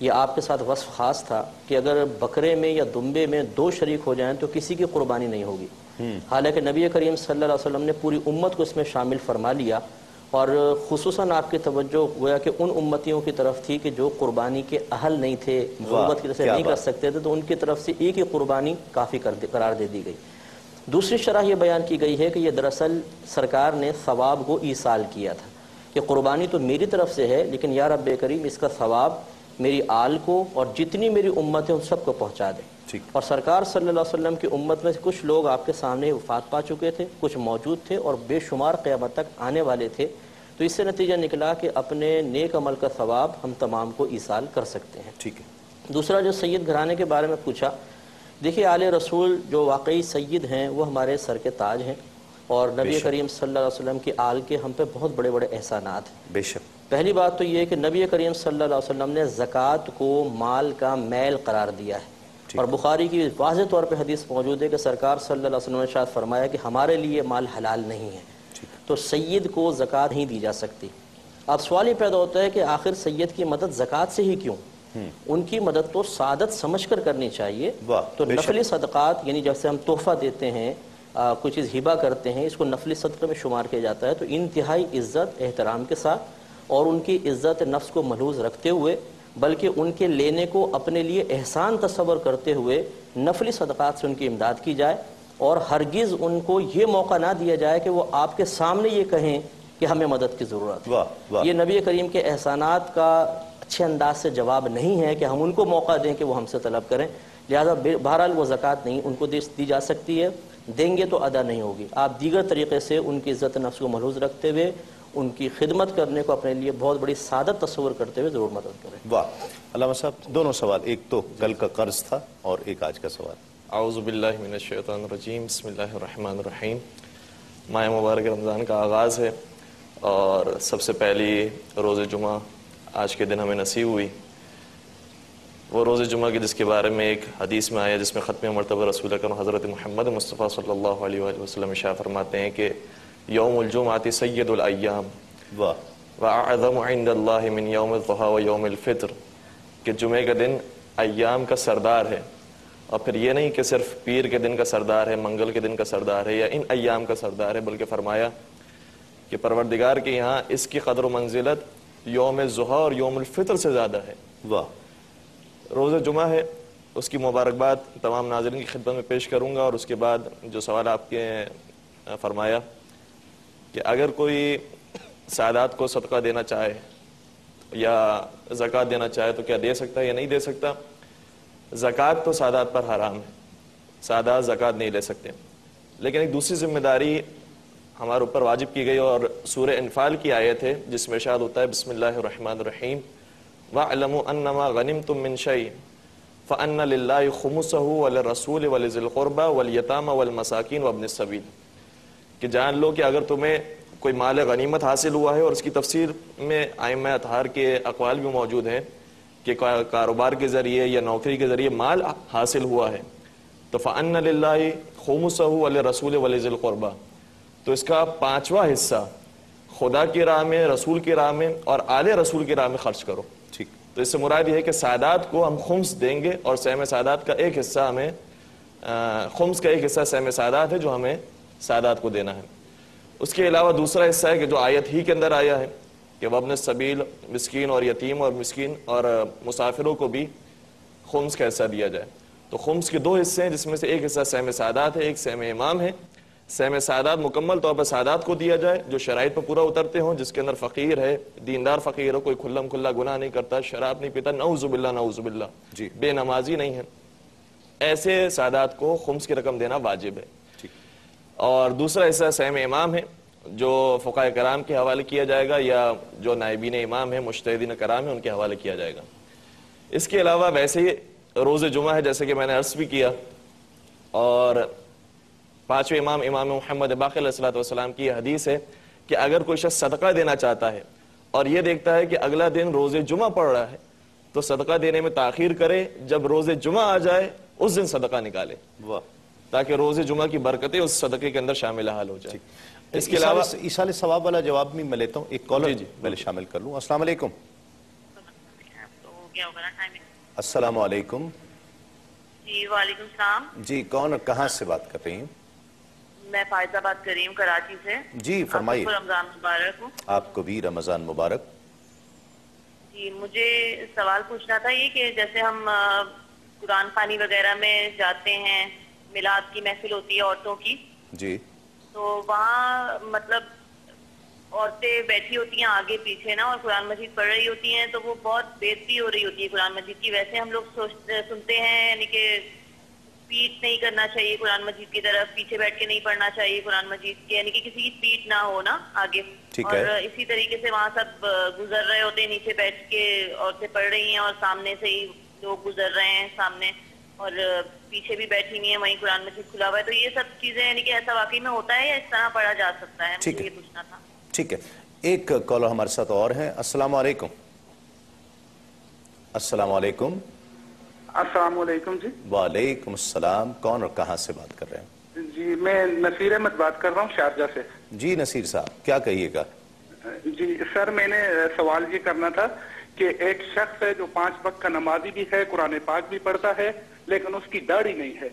یہ آپ کے ساتھ وصف خاص تھا کہ اگر بکرے میں یا دمبے میں 2 شریک ہو جائیں تو کسی کی قربانی نہیں ہوگی. حالانکہ نبی کریم صلی اللہ علیہ وسلم نے پوری امت کو اس میں شامل فرما لیا، اور خصوصاً آپ کی توجہ گویا کہ ان امتیوں کی طرف تھی کہ جو قربانی کے اہل نہیں تھے، غربت کی وجہ سے نہیں کر سکتے تھے، تو ان کی طرف سے ایک ہی قربانی کافی قرار دے دی گئی. دوسری شرح یہ بیان کی گئی ہے کہ یہ دراصل سرکار نے ثواب کو ایصال کیا تھا کہ قربانی تو میری طرف سے ہے، لیکن یا رب کریم اس کا ثواب میری آل کو اور جتنی میری امت ہے ان سب کو پہنچا دے. اور سرکار صلی اللہ علیہ وسلم کی امت میں سے کچھ لوگ آپ کے سامنے وفات پا چکے تھے، کچھ موجود تھے اور بے شمار قیامت تک آنے والے تھے. تو اس سے نتیجہ نکلا کہ اپنے نیک عمل کا ثواب ہم تمام کو ایصال کر سکتے ہیں. ٹھیک ہے. دوسرا جو سید گھرانے کے بارے میں پوچھا، دیکھیے آل رسول جو واقعی سید ہیں وہ ہمارے سر کے تاج ہیں، اور نبی کریم صلی اللہ علیہ وسلم کی آل کے ہم پہ بہت بڑے بڑے احسانات ہیں. بے شک. پہلی بات تو یہ کہ نبی کریم صلی اللہ علیہ وسلم نے زکوٰۃ کو مال کا میل قرار دیا ہے، اور بخاری کی واضح طور پہ حدیث موجود ہے کہ سرکار صلی اللہ علیہ وسلم نے شاید فرمایا کہ ہمارے لیے مال حلال نہیں ہے، تو سید کو زکوٰۃ نہیں دی جا سکتی. اب سوال یہ پیدا ہوتا ہے کہ آخر سید کی مدد زکوٰۃ سے ہی کیوں؟ ان کی مدد تو سعادت سمجھ کر کرنی چاہیے. تو نفلی صدقات یعنی جیسے ہم تحفہ دیتے ہیں، کوئی چیز ہبہ کرتے ہیں، اس کو نفلی صدقے میں شمار کیا جاتا ہے. تو انتہائی عزت احترام کے ساتھ اور ان کی عزت نفس کو ملحوظ رکھتے ہوئے، بلکہ ان کے لینے کو اپنے لیے احسان تصور کرتے ہوئے نفلی صدقات سے ان کی امداد کی جائے، اور ہرگز ان کو یہ موقع نہ دیا جائے کہ وہ آپ کے سامنے یہ کہیں کہ ہمیں مدد کی ضرورت ہے. یہ نبی کریم کے احسانات کا اچھے انداز سے جواب نہیں ہے کہ ہم ان کو موقع دیں کہ وہ ہم سے طلب کریں. لہذا بہرحال وہ زکوٰۃ نہیں ان کو دی جا سکتی ہے، دیں گے تو ادا نہیں ہوگی. آپ دیگر طریقے سے ان کی عزت نفس کو ملحوظ رکھتے ہوئے ان کی خدمت کرنے کو اپنے لیے بہت بڑی سعادت تصور کرتے ہوئے ضرور مدد کریں. واہ علامہ صاحب، دونوں سوال، ایک تو کل کا قرض تھا اور ایک آج کا سوال. اعوذ باللہ من الشیطان الرجیم، بسم اللہ الرحمن الرحیم. ماہ مبارک رمضان کا آغاز ہے، اور سب سے پہلی روز جمعہ آج کے دن ہمیں نصیب ہوئی. وہ روز جمعہ کی جس کے بارے میں ایک حدیث میں آیا، جس میں ختم مرتبہ رسول اکرم حضرت محمد مصطفیٰ صلی اللہ علیہ وآلہ وسلم ارشاد فرماتے ہیں کہ یوم الجمعۃ سید الایام واعظم عند اللہ من یوم الضحیٰ و یوم الفطر، کہ جمعے کا دن ایام کا سردار ہے. اور پھر یہ نہیں کہ صرف پیر کے دن کا سردار ہے، منگل کے دن کا سردار ہے یا ان ایام کا سردار ہے، بلکہ فرمایا کہ پروردگار کے یہاں اس کی قدر و منزلت یوم ضحیٰ اور یوم الفطر سے زیادہ ہے. واہ. روز جمعہ ہے، اس کی مبارکباد تمام ناظرین کی خدمت میں پیش کروں گا. اور اس کے بعد جو سوال آپ کے فرمایا کہ اگر کوئی سعادات کو صدقہ دینا چاہے یا زکوٰۃ دینا چاہے تو کیا دے سکتا ہے یا نہیں دے سکتا؟ زکوٰۃ تو سعادات پر حرام ہے، سعادات زکوٰۃ نہیں لے سکتے. لیکن ایک دوسری ذمہ داری ہمارے اوپر واجب کی گئی، اور سورہ انفال کی آیت ہے جس میں ارشاد ہوتا ہے بسم اللہ الرحمن الرحیم وَاعْلَمُوا أَنَّمَا غَنِمْتُم مِّن شَيْءٍ فَأَنَّ لِلَّهِ خُمُسَهُ وَلِلرَّسُولِ وَلِذِي الْقُرْبَى وَالْيَتَامَى وَالْمَسَاكِينِ وَابْنِ السَّبِيلِ، کہ جان لو کہ اگر تمہیں کوئی مال غنیمت حاصل ہوا ہے، اور اس کی تفسیر میں ائمہ اطہار کے اقوال بھی موجود ہیں کہ کاروبار کے ذریعے یا نوکری کے ذریعے مال حاصل ہوا ہے، تو فَأَنَّ لِلَّهِ خُمُسَهُ وَلِلرَّسُولِ وَلِذِي الْقُرْبَى، تو اس کا 5واں حصہ خدا کی راہ میں، رسول کی راہ میں اور آل رسول کی راہ میں خرچ کرو. ٹھیک. تو اس سے مراد یہ ہے کہ سعادات کو ہم خمس دیں گے، اور سہم سعادات کا ایک حصہ ہمیں خمس کا ایک حصہ سہم سعادات ہے جو ہمیں سعادات کو دینا ہے. اس کے علاوہ دوسرا حصہ ہے کہ جو آیت ہی کے اندر آیا ہے کہ وابن السبیل، مسکین اور یتیم اور مسکین اور مسافروں کو بھی خمس کا حصہ دیا جائے. تو خمس کے 2 حصے ہیں، جس میں سے ایک حصہ سہم سعادات ہے، ایک سہم امام ہے. سہم سعادات مکمل طور پر سعادات کو دیا جائے جو شرائط پر پورا اترتے ہوں، جس کے اندر فقیر ہے، دیندار فقیر ہو، کوئی کھلم کھلا گناہ نہیں کرتا، شراب نہیں پیتا، نعوذ باللہ نعوذ باللہ، جی، بے نمازی نہیں ہے، ایسے سعادات کو خمس کی رقم دینا واجب ہے. اور دوسرا حصہ سہم امام ہے جو فقہاء کرام کے حوالے کیا جائے گا، یا جو نائبین امام ہیں، مجتہدین کرام ہیں، ان کے حوالے کیا جائے گا. اس کے علاوہ ویسے ہی روز جمعہ ہے جیسے کہ میں نے عرض بھی کیا، اور 5ویں امام امام محمد باقر علیہ السلام کی یہ حدیث ہے کہ اگر کوئی شخص صدقہ دینا چاہتا ہے اور یہ دیکھتا ہے کہ اگلا دن روز جمعہ پڑ رہا ہے تو صدقہ دینے میں تاخیر کرے، جب روز جمعہ آ جائے اس دن صدقہ نکالے تاکہ روز جمعہ کی برکتیں اس صدقے کے اندر شامل حال ہو جائے. اس کے علاوہ ایصال ثواب والا جواب بھی میں لیتا ہوں، ایک کالر پہلے شامل کر لوں. السلام علیکم. تو گیا ہوگا نا ٹائمنگ. السلام علیکم. جی وعلیکم السلام. جی کون اور کہاں سے بات کر رہی ہیں؟ میں فائزہ بات کر رہی ہوں کراچی سے. جی فرمائیے. آپ کو رمضان مبارک ہو. آپ کو بھی رمضان مبارک. جی مجھے سوال پوچھنا تھا یہ کہ جیسے ہم قرآن خوانی وغیرہ میں جاتے ہیں, میلاد کی محفل ہوتی ہے عورتوں کی, جی تو وہاں مطلب عورتیں بیٹھی ہوتی ہیں آگے پیچھے نا, اور قرآن مجید پڑھ رہی ہوتی ہیں, تو وہ بہت بےعزتی ہو رہی ہوتی ہے قرآن مجید کی. ویسے ہم لوگ سنتے ہیں یعنی کہ پیٹ نہیں کرنا چاہیے قرآن مجید کی طرف, پیچھے بیٹھ کے نہیں پڑھنا چاہیے قرآن مجید کی, یعنی کہ کسی کی پیٹ نہ ہو نا آگے. اور اسی طریقے سے وہاں سب گزر رہے ہوتے ہیں, نیچے بیٹھ کے عورتیں پڑھ رہی ہیں اور سامنے سے ہی لوگ گزر رہے ہیں سامنے, اور پیچھے بھی بیٹھی ہوئی ہیں, وہیں قرآن مجید کھلا ہوا ہے. تو یہ سب چیزیں یعنی کہ ایسا واقعی میں ہوتا ہے یا اس طرح پڑھا جا سکتا ہے؟ مجھے یہ پوچھنا تھا. ٹھیک ہے, ایک کالر ہمارے ساتھ اور ہیں. السلام علیکم. السلام علیکم. السلام علیکم. جی وعلیکم السلام. کون اور کہاں سے بات کر رہے ہیں؟ جی میں نصیر احمد بات کر رہا ہوں شارجہ سے. جی نصیر صاحب کیا کہیے گا؟ جی سر میں نے سوال یہ کرنا تھا کہ ایک شخص ہے جو 5 وقت کا نمازی بھی ہے, قرآن پاک بھی پڑھتا ہے, لیکن اس کی داڑھی نہیں ہے,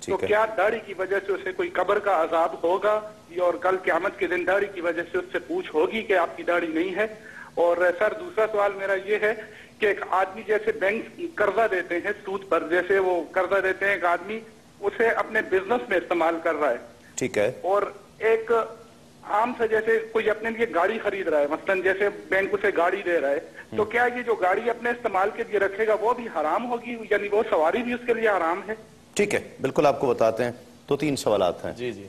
تو کیا داڑھی کی وجہ سے اسے کوئی قبر کا عذاب ہوگا, اور کل قیامت کے دن داڑھی کی وجہ سے اس سے پوچھ ہوگی کہ آپ کی داڑھی نہیں ہے؟ اور سر دوسرا سوال میرا یہ ہے کہ ایک آدمی جیسے بینک قرضہ دیتے ہیں سود پر, جیسے وہ قرضہ دیتے ہیں ایک آدمی, اسے اپنے بزنس میں استعمال کر رہا ہے, ٹھیک ہے, اور ایک عام سے جیسے کوئی اپنے لیے گاڑی خرید رہا ہے, مثلا جیسے بینک اسے گاڑی دے رہا ہے, تو کیا یہ جو گاڑی اپنے استعمال کے لیے رکھے گا وہ بھی حرام ہوگی, یعنی وہ سواری بھی اس کے لیے حرام ہے؟ ٹھیک ہے بالکل آپ کو بتاتے ہیں. تو 3 سوالات ہیں. جی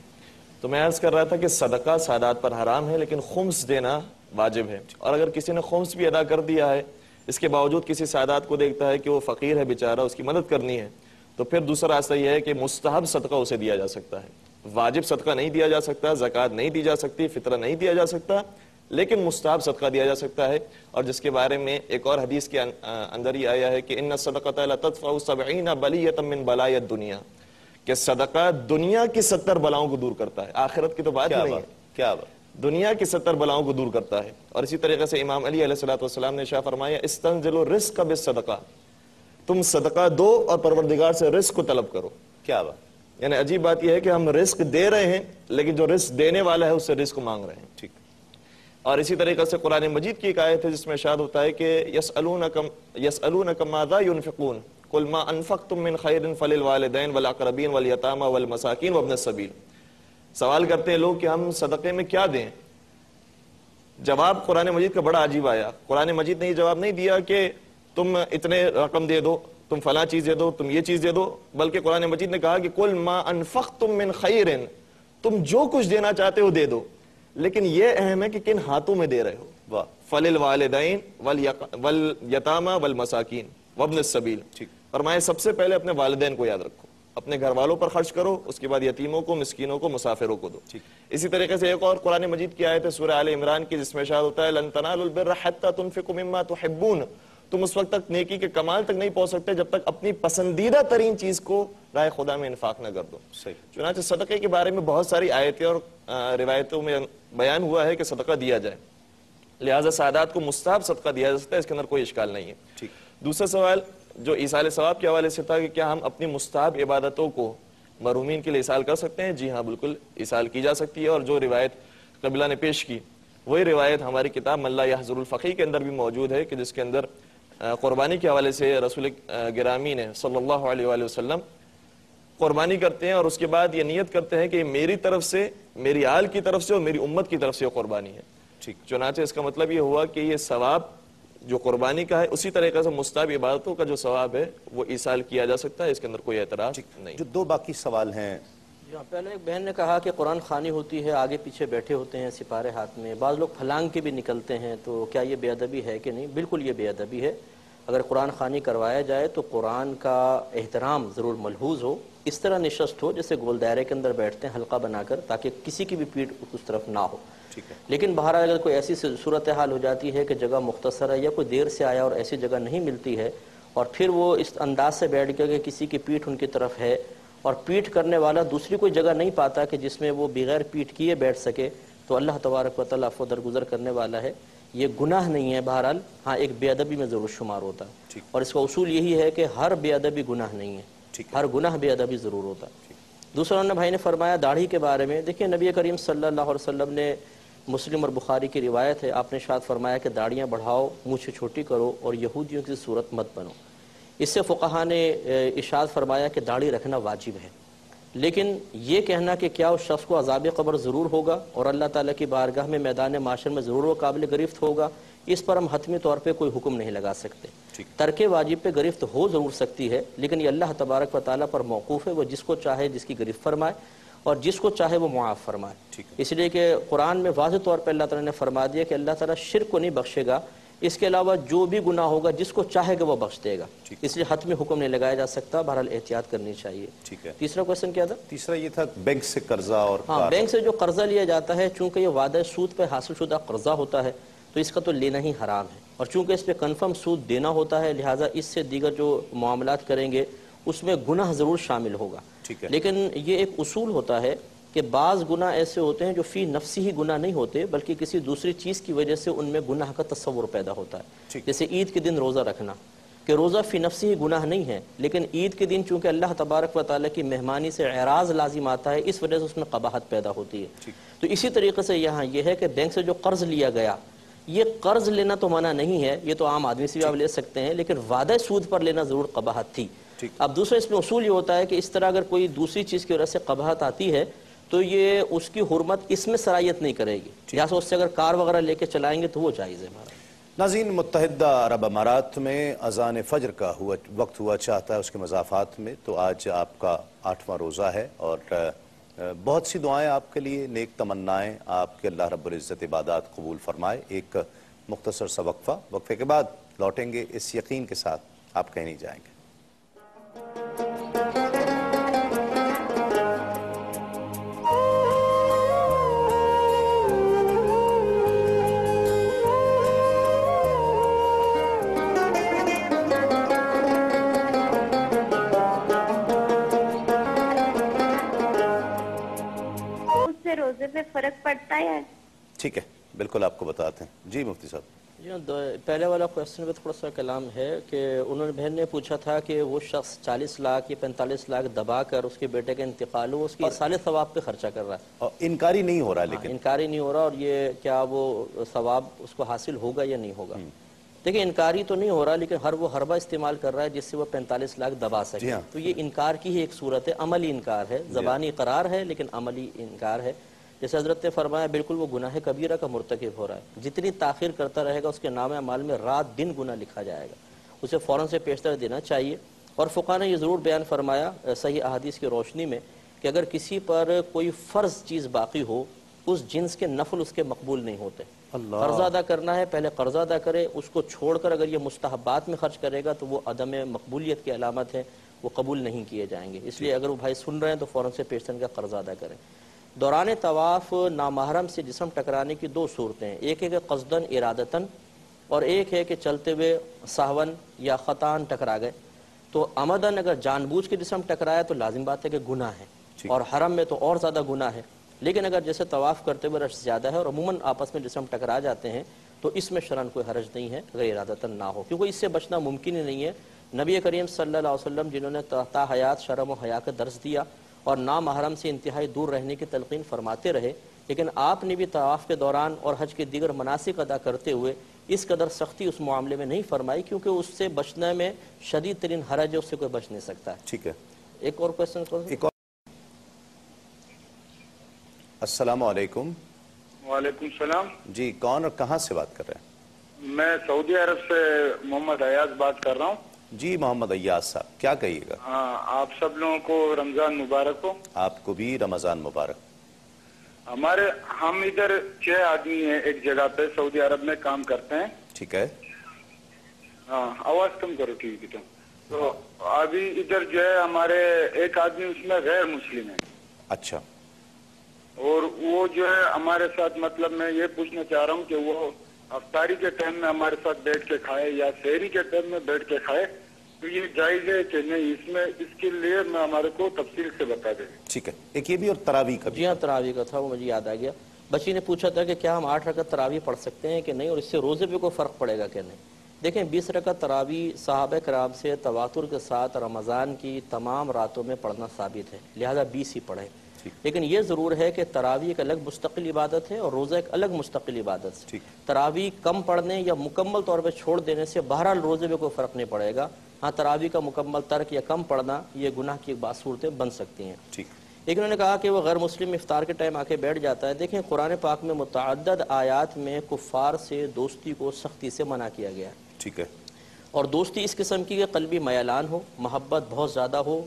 تو میں عرض کر رہا تھا کہ صدقہ سادات پر حرام ہے, لیکن خمس دینا واجب ہے. اور اگر کسی نے خمس بھی ادا کر دیا ہے, اس کے باوجود کسی سادات کو دیکھتا ہے کہ وہ فقیر ہے بیچارہ, اس کی مدد کرنی ہے, تو پھر دوسرا راستہ یہ ہے کہ مستحب صدقہ اسے دیا جا سکتا ہے. واجب صدقہ نہیں دیا جا سکتا, زکوٰۃ نہیں دی جا سکتی, فطرہ نہیں دیا جا سکتا, لیکن مستحب صدقہ دیا جا سکتا ہے. اور جس کے بارے میں ایک اور حدیث کے اندر ہی آیا ہے کہ ان الصدقۃ لتدفع 70 بلیۃ من بلایا الدنیا, کہ صدقہ دنیا کی 70 بلاؤں کو دور کرتا ہے, آخرت کی تو بات ہی نہیں ہے, کیا بات, دنیا کی 70 بلاؤں کو دور کرتا ہے. اور اسی طریقے سے امام علی علیہ الصلوۃ والسلام نے ارشاد فرمایا استنزلوا الرزق بالصدقہ, تم صدقہ دو اور پروردگار سے رزق کو طلب کرو. کیا بات, یعنی عجیب بات یہ ہے کہ ہم رزق دے رہے ہیں, لیکن جو رزق دینے والا ہے اس سے رزق مانگ رہے ہیں. ٹھیک. اور اسی طریقے سے قرآن مجید کی ایک آیت ہے جس میں ارشاد ہوتا ہے کہ یسألونک ماذا ينفقون قل ما انفقتم من خیر فللوالدین والاقربین والیتامى والمساکین وابن السبیل. سوال کرتے ہیں لوگ کہ ہم صدقے میں کیا دیں. جواب قرآن مجید کا بڑا عجیب آیا. قرآن مجید نے یہ جواب نہیں دیا کہ تم اتنے رقم دے دو, تم فلاں چیز دے دو, تم یہ چیز دے دو, بلکہ قرآن مجید نے کہا کہ قل ما انفقتم من خیر, تم جو کچھ دینا چاہتے ہو دے دو, لیکن یہ اہم ہے کہ کن ہاتھوں میں دے رہے ہو. فللوالدین والیتامى والمساکین وابن السبیل. فرمایا سب سے پہلے اپنے والدین کو یاد رکھو, اپنے گھر والوں پر خرچ کرو, اس کے بعد یتیموں کو, مسکینوں کو, مسافروں کو دو. اسی طریقے سے ایک اور قرآن مجید کی آیت ہے سورہ آل عمران کی جس میں ارشاد ہوتا ہے لن تنالوا البر حتى تنفقوا مما تحبون, تم اس وقت تک نیکی کے کمال تک نہیں پہنچ سکتے جب تک اپنی پسندیدہ ترین چیز کو راہ خدا میں انفاق نہ کر دو. چنانچہ صدقے کے بارے میں بہت ساری آیتیں اور روایتوں میں بیان ہوا ہے کہ صدقہ دیا جائے, لہٰذا سادات کو مستحب صدقہ دیا جا سکتا ہے, اس کے اندر کوئی اشکال نہیں ہے. دوسرا سوال جو ایصال ثواب کے حوالے سے تھا کہ کیا ہم اپنی مستحب عبادتوں کو مرحومین کے لیے ایصال کر سکتے ہیں؟ جی ہاں بالکل ایصال کی جا سکتی ہے. اور جو روایت قبلہ نے پیش کی وہی روایت ہماری کتاب من لا یحضر الفقیہ کے اندر بھی موجود ہے کہ جس کے اندر قربانی کے حوالے سے رسول گرامی نے صلی اللہ علیہ وآلہ وسلم قربانی کرتے ہیں اور اس کے بعد یہ نیت کرتے ہیں کہ میری طرف سے, میری آل کی طرف سے اور میری امت کی طرف سے قربانی ہے. چنانچہ اس کا مطلب یہ ہوا کہ یہ ثواب جو قربانی کا ہے اسی طریقے سے مستحب عبادتوں کا جو ثواب ہے وہ ایصال کیا جا سکتا ہے, اس کے اندر کوئی اعتراض نہیں. جو 2 باقی سوال ہیں. پہلے ایک بہن نے کہا کہ قرآن خوانی ہوتی ہے, آگے پیچھے بیٹھے ہوتے ہیں سپارے ہاتھ میں, بعض لوگ پھلانگ کے بھی نکلتے ہیں, تو کیا یہ بے ادبی ہے کہ نہیں؟ بالکل یہ بے ادبی ہے. اگر قرآن خوانی کروایا جائے تو قرآن کا احترام ضرور ملحوظ ہو, اس طرح نشست ہو جیسے گول دائرے کے اندر بیٹھتے ہیں حلقہ بنا کر, تاکہ کسی کی بھی پیٹھ اس طرف نہ ہو. لیکن بہرحال اگر کوئی ایسی صورتحال ہو جاتی ہے کہ جگہ مختصر ہے یا کوئی دیر سے آیا اور ایسی جگہ نہیں ملتی ہے, اور پھر وہ اس انداز سے بیٹھ گیا کہ کسی کی پیٹھ ان کی طرف ہے اور پیٹھ کرنے والا دوسری کوئی جگہ نہیں پاتا کہ جس میں وہ بغیر پیٹھ کیے بیٹھ سکے, تو اللہ تبارک و تعالیٰ عفو درگزر کرنے والا ہے. یہ گناہ نہیں ہے، بہرحال ہاں ایک بے ادبی میں ضرور شمار ہوتا ہے، اور اس کا اصول یہی ہے کہ ہر بے ادبی گناہ نہیں ہے، ہر گناہ بے ادبی ضرور ہوتا ہے۔ دوسرا انہوں نے بھائی نے فرمایا داڑھی کے بارے میں، دیکھیں نبی کریم صلی اللہ علیہ وسلم نے، مسلم اور بخاری کی روایت ہے، آپ نے ارشاد فرمایا کہ داڑیاں بڑھاؤ، مونچھ چھوٹی کرو، اور یہودیوں کی صورت مت بنو۔ اس سے فقہا نے ارشاد فرمایا کہ داڑھی رکھنا واجب ہے، لیکن یہ کہنا کہ کیا اس شخص کو عذاب قبر ضرور ہوگا اور اللہ تعالیٰ کی بارگاہ میں میدان معاشر میں ضرور وہ قابل گرفت ہوگا، اس پر ہم حتمی طور پہ کوئی حکم نہیں لگا سکتے۔ ترک واجب پہ گرفت ہو ضرور سکتی ہے، لیکن یہ اللہ تبارک و تعالیٰ پر موقوف ہے، وہ جس کو چاہے جس کی گرفت فرمائے اور جس کو چاہے وہ معاف فرمائے۔ اس لیے کہ قرآن میں واضح طور پہ اللہ تعالیٰ نے فرما دیا کہ اللہ تعالیٰ شرک کو نہیں بخشے گا، اس کے علاوہ جو بھی گناہ ہوگا جس کو چاہے گا وہ بخش دے گا، اس لیے حتمی حکم نہیں لگایا جا سکتا، بہرحال احتیاط کرنی چاہیے۔ تیسرا کویشچن کیا تھا؟ تیسرا یہ تھا بینک سے قرضہ، اور ہاں بینک سے جو قرضہ لیا جاتا ہے، چونکہ یہ وعدہ سود پہ حاصل شدہ قرضہ ہوتا ہے تو اس کا تو لینا ہی حرام ہے، اور چونکہ اس پہ کنفرم سود دینا ہوتا ہے لہٰذا اس سے دیگر جو معاملات کریں گے اس میں گناہ ضرور شامل ہوگا۔ لیکن یہ ایک اصول ہوتا ہے کہ بعض گناہ ایسے ہوتے ہیں جو فی نفسی ہی گناہ نہیں ہوتے بلکہ کسی دوسری چیز کی وجہ سے ان میں گناہ کا تصور پیدا ہوتا ہے، جیسے عید کے دن روزہ رکھنا، کہ روزہ فی نفسی ہی گناہ نہیں ہے، لیکن عید کے دن چونکہ اللہ تبارک و تعالیٰ کی مہمانی سے اعراض لازم آتا ہے، اس وجہ سے اس میں قباحت پیدا ہوتی ہے۔ تو اسی طریقے سے یہاں یہ ہے کہ بینک سے جو قرض لیا گیا، یہ قرض لینا تو منع نہیں ہے، یہ تو عام آدمی سے بھی آپ لے سکتے ہیں، لیکن وعدہ سود پر لینا ضرور قباحت تھی۔ اب دوسرا اس میں اصول یہ ہوتا ہے کہ اس طرح اگر کوئی دوسری چیز کی وجہ سے قباحت آتی ہے تو یہ اس کی حرمت اس میں سرایت نہیں کرے گی، لہٰذا اس سے اگر کار وغیرہ لے کے چلائیں گے تو وہ جائز ہے۔ ناظرین، متحدہ عرب امارات میں اذان فجر کا وقت ہوا چاہتا ہے، اس کے مضافات میں تو آج آپ کا 8واں روزہ ہے، اور بہت سی دعائیں آپ کے لیے، نیک تمنائیں، آپ کے اللہ رب العزت عبادات قبول فرمائے۔ ایک مختصر سا وقفے کے بعد لوٹیں گے اس یقین کے ساتھ آپ کہیں نہیں جائیں گے۔ روزے پہ فرق پڑتا ہے؟ ٹھیک ہے، بالکل آپ کو بتاتے ہیں۔ جی مفتی صاحب۔ جی پہلے والا کویشچن پہ تھوڑا سا کلام ہے کہ انہوں نے بہن نے پوچھا تھا کہ وہ شخص 40 لاکھ یا 45 لاکھ دبا کر اس کے بیٹے کا انتقال ہو، اس کی ایصال ثواب پہ خرچہ کر رہا ہے، اور انکاری نہیں ہو رہا، لیکن انکاری نہیں ہو رہا، اور یہ کیا وہ ثواب اس کو حاصل ہوگا یا نہیں ہوگا؟ دیکھیں انکاری تو نہیں ہو رہا، لیکن ہر وہ حربہ استعمال کر رہا ہے جس سے وہ 45 لاکھ دبا سکے، تو یہ انکار کی ہی ایک صورت ہے، عملی انکار ہے، زبانی اقرار ہے لیکن عملی انکار ہے۔ جیسے حضرت نے فرمایا بالکل وہ گناہ کبیرہ کا مرتکب ہو رہا ہے، جتنی تاخیر کرتا رہے گا اس کے نام اعمال میں رات دن گناہ لکھا جائے گا، اسے فوراً سے پیشتر دینا چاہیے۔ اور فقہا نے یہ ضرور بیان فرمایا صحیح احادیث کی روشنی میں کہ اگر کسی پر کوئی فرض چیز باقی ہو، اس جنس کے نفل اس کے مقبول نہیں ہوتے۔ قرضہ ادا کرنا ہے، پہلے قرضہ ادا کرے، اس کو چھوڑ کر اگر یہ مستحبات میں خرچ کرے گا تو وہ عدم مقبولیت کی علامت ہے، وہ قبول نہیں کیے جائیں گے۔ اس لیے اگر وہ بھائی سن رہے ہیں تو فوراً سے پیشتر کا قرضہ ادا کریں۔ دوران طواف نامحرم سے جسم ٹکرانے کی دو صورتیں ہیں، ایک ہے کہ قصدن ارادتاً، اور ایک ہے کہ چلتے ہوئے سہون یا خطاً ٹکرا گئے۔ تو عمدن اگر جان بوجھ کے جسم ٹکرایا تو لازم بات ہے کہ گناہ ہے، اور حرم میں تو اور زیادہ گناہ ہے، لیکن اگر جیسے طواف کرتے ہوئے رش زیادہ ہے اور عموماً آپس میں جسم ٹکرا جاتے ہیں تو اس میں شرعاً کوئی حرج نہیں ہے اگر ارادتاً نہ ہو، کیونکہ اس سے بچنا ممکن ہی نہیں ہے۔ نبی کریم صلی اللہ علیہ وسلم جنہوں نے تا حیات شرم و حیا کا درس دیا اور نامحرم سے انتہائی دور رہنے کی تلقین فرماتے رہے، لیکن آپ نے بھی طواف کے دوران اور حج کے دیگر مناسک ادا کرتے ہوئے اس قدر سختی اس معاملے میں نہیں فرمائی، کیونکہ اس سے بچنے میں شدید ترین حرج ہے، اس سے کوئی بچ نہیں سکتا ہے۔ ٹھیک ہے، ایک اور کویشچن۔ السلام علیکم۔ وعلیکم السلام۔ جی کون اور کہاں سے بات کر رہے ہیں؟ میں سعودی عرب سے محمد ایاز بات کر رہا ہوں۔ جی محمد ایاز صاحب، کیا کہیے گا؟ آپ سب لوگوں کو رمضان مبارک ہو۔ آپ کو بھی رمضان مبارک۔ ہم ادھر 6 آدمی ہیں ایک جگہ پہ سعودی عرب میں کام کرتے ہیں۔ ٹھیک ہے، آواز کم کرو ٹھیک ہے۔ تو ابھی ادھر جو ہے ہمارے ایک آدمی اس میں غیر مسلم ہے۔ اچھا، اور وہ جو ہے ہمارے ساتھ، مطلب میں یہ پوچھنا چاہ رہا ہوں کہ وہ افطاری کے ٹائم میں ہمارے ساتھ بیٹھ کے کھائے یا سحری کے ٹائم میں بیٹھ کے کھائے، تو یہ جائز ہے کہ نہیں؟ اس کے لیے میں ہمارے کو تفصیل سے بتا دیں۔ ٹھیک ہے، ایک یہ بھی اور تراویح کا بھی۔ جی ہاں، تراویح کا تھا، وہ مجھے یاد آ گیا۔ بچی نے پوچھا تھا کہ کیا ہم 8 رکعت تراویح پڑھ سکتے ہیں کہ نہیں، اور اس سے روزے پہ کوئی فرق پڑے گا کہ نہیں؟ دیکھیں 20 رکعت تراویح صحابہ کرام سے تواتر کے ساتھ رمضان کی تمام راتوں میں پڑھنا ثابت ہے، لہذا 20 ہی پڑھیں۔ لیکن یہ ضرور ہے کہ تراویح ایک الگ مستقل عبادت ہے اور روزہ ایک الگ مستقل عبادت ہے۔ تراویح کم پڑھنے یا مکمل طور پہ چھوڑ دینے سے بہرحال روزے میں کوئی فرق نہیں پڑے گا۔ ہاں تراویح کا مکمل ترک یا کم پڑھنا یہ گناہ کی بعض صورتیں بن سکتی ہیں۔ لیکن انہوں نے کہا کہ وہ غیر مسلم افطار کے ٹائم آ کے بیٹھ جاتا ہے۔ دیکھیں قرآن پاک میں متعدد آیات میں کفار سے دوستی کو سختی سے منع کیا گیا ہے۔ ٹھیک ہے، اور دوستی اس قسم کی کہ قلبی میلان ہو، محبت بہت زیادہ ہو،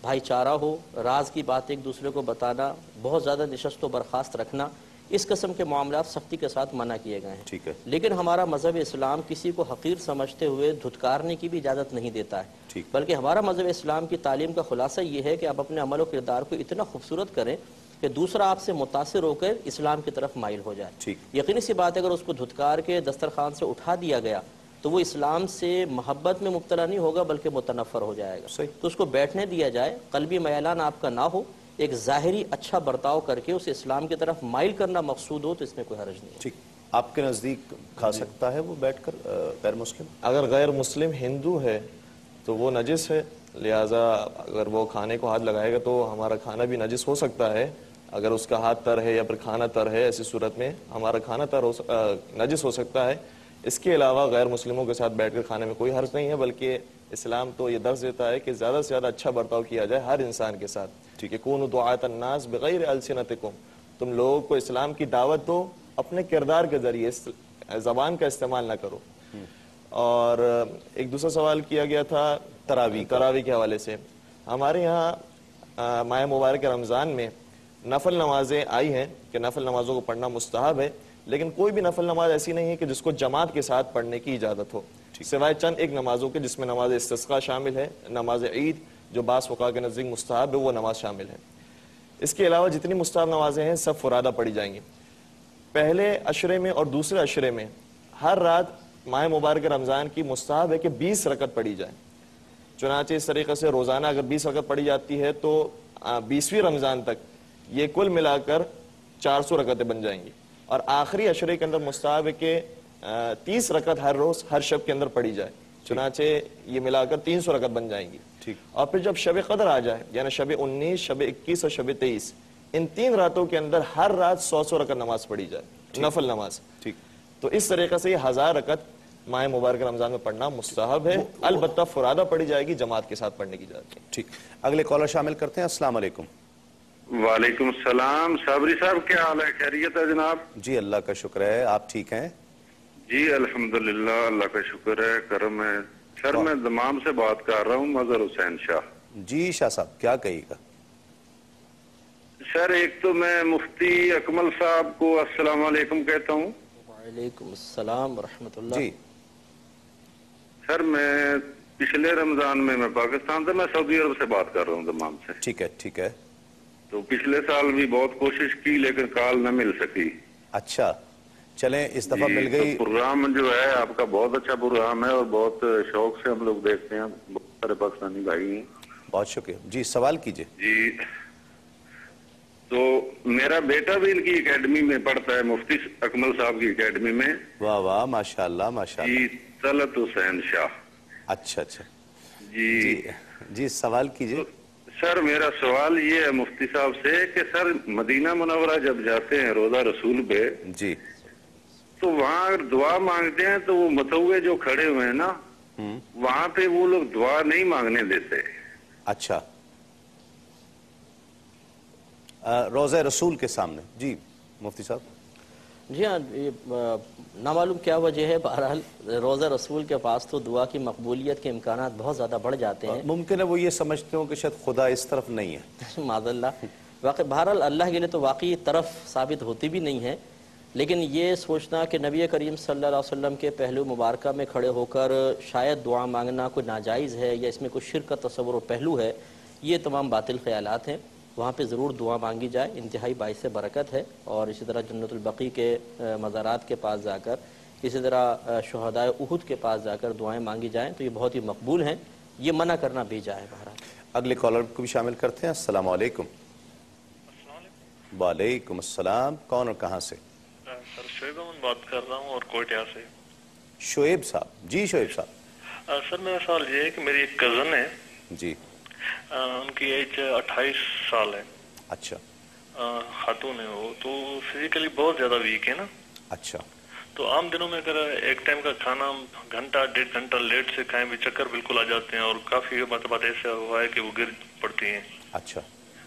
بھائی چارہ ہو، راز کی بات ایک دوسرے کو بتانا، بہت زیادہ نشست و برخاست رکھنا، اس قسم کے معاملات سختی کے ساتھ منع کیے گئے ہیں۔ ٹھیک ہے، لیکن ہمارا مذہب اسلام کسی کو حقیر سمجھتے ہوئے دھتکارنے کی بھی اجازت نہیں دیتا ہے، بلکہ ہمارا مذہب اسلام کی تعلیم کا خلاصہ یہ ہے کہ آپ اپنے عمل و کردار کو اتنا خوبصورت کریں کہ دوسرا آپ سے متاثر ہو کر اسلام کی طرف مائل ہو جائے۔ یقینی سی بات ہے اگر اس کو دھتکار کے دسترخوان سے اٹھا دیا گیا تو وہ اسلام سے محبت میں مبتلا نہیں ہوگا بلکہ متنفر ہو جائے گا۔ تو اس کو بیٹھنے دیا جائے، قلبی میلان آپ کا نہ ہو، ایک ظاہری اچھا برتاؤ کر کے اسے اسلام کی طرف مائل کرنا مقصود ہو تو اس میں کوئی حرج نہیں ہے۔ ٹھیک، آپ کے نزدیک کھا سکتا ہے وہ بیٹھ کر غیر مسلم؟ اگر غیر مسلم ہندو ہے تو وہ نجس ہے، لہٰذا اگر وہ کھانے کو ہاتھ لگائے گا تو ہمارا کھانا بھی نجس ہو سکتا ہے۔ اگر اس کا ہاتھ تر ہے یا پھر کھانا تر ہے، ایسی صورت میں ہمارا کھانا نجس ہو سکتا ہے۔ اس کے علاوہ غیر مسلموں کے ساتھ بیٹھ کر کھانے میں کوئی حرج نہیں ہے، بلکہ اسلام تو یہ درس دیتا ہے کہ زیادہ سے زیادہ اچھا برتاؤ کیا جائے ہر انسان کے ساتھ۔ ٹھیک ہے، کونوا دعاۃ الناس بغیر السنتکم، تم لوگوں کو اسلام کی دعوت دو اپنے کردار کے ذریعے، زبان کا استعمال نہ کرو۔ اور ایک دوسرا سوال کیا گیا تھا تراویح کے حوالے سے۔ ہمارے یہاں ماہ مبارک رمضان میں نفل نمازیں آئی ہیں کہ نفل نمازوں کو پڑھنا مستحب ہے، لیکن کوئی بھی نفل نماز ایسی نہیں ہے کہ جس کو جماعت کے ساتھ پڑھنے کی اجازت ہو، سوائے چند ایک نمازوں کے جس میں نماز استسقاء شامل ہے، نماز عید جو بعض فقہاء کے نزدیک مستحب ہے وہ نماز شامل ہے۔ اس کے علاوہ جتنی مستحب نمازیں ہیں سب فرادہ پڑھی جائیں گی۔ پہلے عشرے میں اور دوسرے عشرے میں ہر رات ماہ مبارک رمضان کی مستحب ہے کہ 20 رکعت پڑھی جائے۔ چنانچہ اس طریقے سے روزانہ اگر 20 رکعت پڑھی جاتی ہے تو 20ویں رمضان تک یہ کل ملا کر 400 رکعتیں بن جائیں گی۔ اور آخری عشرے کے اندر مستحب ہے کہ 30 رکعت ہر روز ہر شب کے اندر پڑھی جائے، چنانچہ یہ ملا کر 300 رکعت بن جائیں گی۔ اور پھر جب شب قدر آ جائے، یعنی شب 19، شب 21 اور شب 23، ان 3 راتوں کے اندر ہر رات 100 رکعت نماز پڑھی جائے، نفل نماز۔ تو اس طریقے سے یہ 1000 رکعت ماہ مبارک رمضان میں پڑھنا مستحب ہے، البتہ فرادہ پڑھی جائے گی، جماعت کے ساتھ پڑھنے کی اجازت ہے۔ ٹھیک، اگلے کالر شامل کرتے ہیں۔ السلام علیکم۔ وعلیکم السلام، صابری صاحب کیا حال ہے؟ خیریت ہے جناب؟ جی اللہ کا شکر ہے، آپ ٹھیک ہیں؟ جی الحمدللہ، اللہ کا شکر ہے، کرم ہے۔ سر میں دمام سے بات کر رہا ہوں، مظہر حسین شاہ۔ جی شاہ صاحب کیا کہیے گا؟ سر ایک تو میں مفتی اکمل صاحب کو السلام علیکم کہتا ہوں۔ وعلیکم السلام ورحمۃ اللہ۔ جی سر میں پچھلے رمضان میں پاکستان سے، میں سعودی عرب سے بات کر رہا ہوں دمام سے۔ ٹھیک ہے ٹھیک ہے۔ تو پچھلے سال بھی بہت کوشش کی لیکن کال نہ مل سکی۔ اچھا چلیں اس دفعہ مل گئی۔ پروگرام جو ہے آپ کا بہت اچھا پروگرام ہے اور بہت شوق سے ہم لوگ دیکھتے ہیں، بہت سارے پاکستانی بھائی ہیں۔ بہت شکریہ جی، سوال کیجئے۔ جی تو میرا بیٹا بھی ان کی اکیڈمی میں پڑھتا ہے، مفتی اکمل صاحب کی اکیڈمی میں۔ واہ واہ، ماشاءاللہ ماشاءاللہ۔ جی طلعت حسین شاہ۔ اچھا اچھا جی جی سوال کیجئے۔ سر میرا سوال یہ ہے مفتی صاحب سے کہ سر مدینہ منورہ جب جاتے ہیں روضہ رسول پہ، جی تو وہاں اگر دعا مانگتے ہیں تو وہ متوے جو کھڑے ہوئے ہیں نا، وہاں پہ وہ لوگ دعا نہیں مانگنے دیتے۔ اچھا، روضہ رسول کے سامنے؟ جی مفتی صاحب۔ جی ہاں، نامعلوم کیا وجہ ہے، بہرحال روضہ رسول کے پاس تو دعا کی مقبولیت کے امکانات بہت زیادہ بڑھ جاتے ہیں۔ ممکن ہے وہ یہ سمجھتے ہوں کہ شاید خدا اس طرف نہیں ہے۔ معاذ اللہ، واقع بہرحال اللہ کے لیے تو واقعی طرف ثابت ہوتی بھی نہیں ہے، لیکن یہ سوچنا کہ نبی کریم صلی اللہ علیہ وسلم کے پہلو مبارکہ میں کھڑے ہو کر شاید دعا مانگنا کوئی ناجائز ہے یا اس میں کوئی شرک کا تصور و پہلو ہے، یہ تمام باطل خیالات ہیں۔ وہاں پہ ضرور دعا مانگی جائے، انتہائی باعث برکت ہے۔ اور اسی طرح جنت البقیع کے مزارات کے پاس جا کر، اسی طرح شہدائے احد کے پاس جا کر دعائیں مانگی جائیں تو یہ بہت ہی مقبول ہیں، یہ منع کرنا بھی جائے۔ بہرحال اگلے کالر کو بھی شامل کرتے ہیں۔ السلام علیکم۔ وعلیکم السلام. کون اور کہاں سے؟ سر شعیب احمد بات کر رہا ہوں اور کوئٹہ سے. شعیب صاحب. جی شعیب صاحب. سر میرا سوال یہ ہے کہ میری ایک کزن ہے جی, ان کی ایج 28 سال ہے. اچھا. خاتون ہے وہ, تو فزیکلی بہت زیادہ ویک ہے نا. اچھا. تو عام دنوں میں اگر ایک ٹائم کا کھانا گھنٹہ 1.5 گھنٹہ لیٹ سے کھائیں بھی چکر بالکل آ جاتے ہیں اور کافی مرتبہ ایسا ہوا ہے کہ وہ گر پڑتی ہیں. اچھا.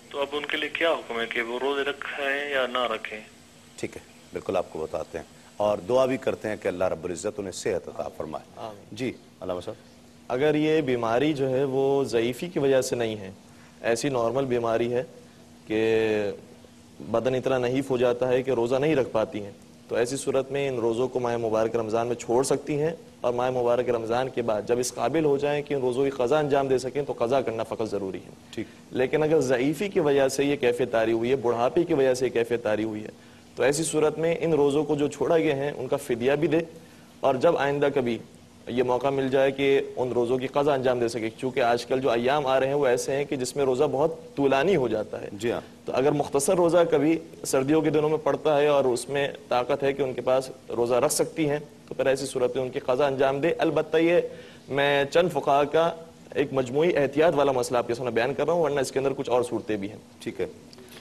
تو اب ان کے لیے کیا حکم ہے کہ وہ روزے رکھیں یا نہ رکھیں؟ ٹھیک ہے, بالکل آپ کو بتاتے ہیں اور دعا بھی کرتے ہیں کہ اللہ رب العزت انہیں صحت عطا فرمائے. جی علامہ صاحب. اگر یہ بیماری جو ہے وہ ضعیفی کی وجہ سے نہیں ہے, ایسی نارمل بیماری ہے کہ بدن اتنا نحیف ہو جاتا ہے کہ روزہ نہیں رکھ پاتی ہیں, تو ایسی صورت میں ان روزوں کو ماہ مبارک رمضان میں چھوڑ سکتی ہیں, اور ماہ مبارک رمضان کے بعد جب اس قابل ہو جائیں کہ ان روزوں کی قضا انجام دے سکیں تو قضا کرنا فقط ضروری ہے. ٹھیک. لیکن اگر ضعیفی کی وجہ سے یہ کیفیت طاری ہوئی ہے, بڑھاپے کی وجہ سے یہ کیفیت طاری ہوئی ہے, تو ایسی صورت میں ان روزوں کو جو چھوڑا گئے ہیں ان کا فدیہ بھی دے, اور جب آئندہ کبھی یہ موقع مل جائے کہ ان روزوں کی قضا انجام دے سکے, چونکہ آج کل جو ایام آ رہے ہیں وہ ایسے ہیں کہ جس میں روزہ بہت طولانی ہو جاتا ہے. جی ہاں. تو اگر مختصر روزہ کبھی سردیوں کے دنوں میں پڑتا ہے اور اس میں طاقت ہے کہ ان کے پاس روزہ رکھ سکتی ہیں, تو پھر ایسی صورت میں ان کی قضا انجام دے. البتہ یہ میں چند فقہاء کا ایک مجموعی احتیاط والا مسئلہ آپ کے سامنے بیان کر رہا ہوں, ورنہ اس کے اندر کچھ اور صورتیں بھی ہیں. ٹھیک ہے.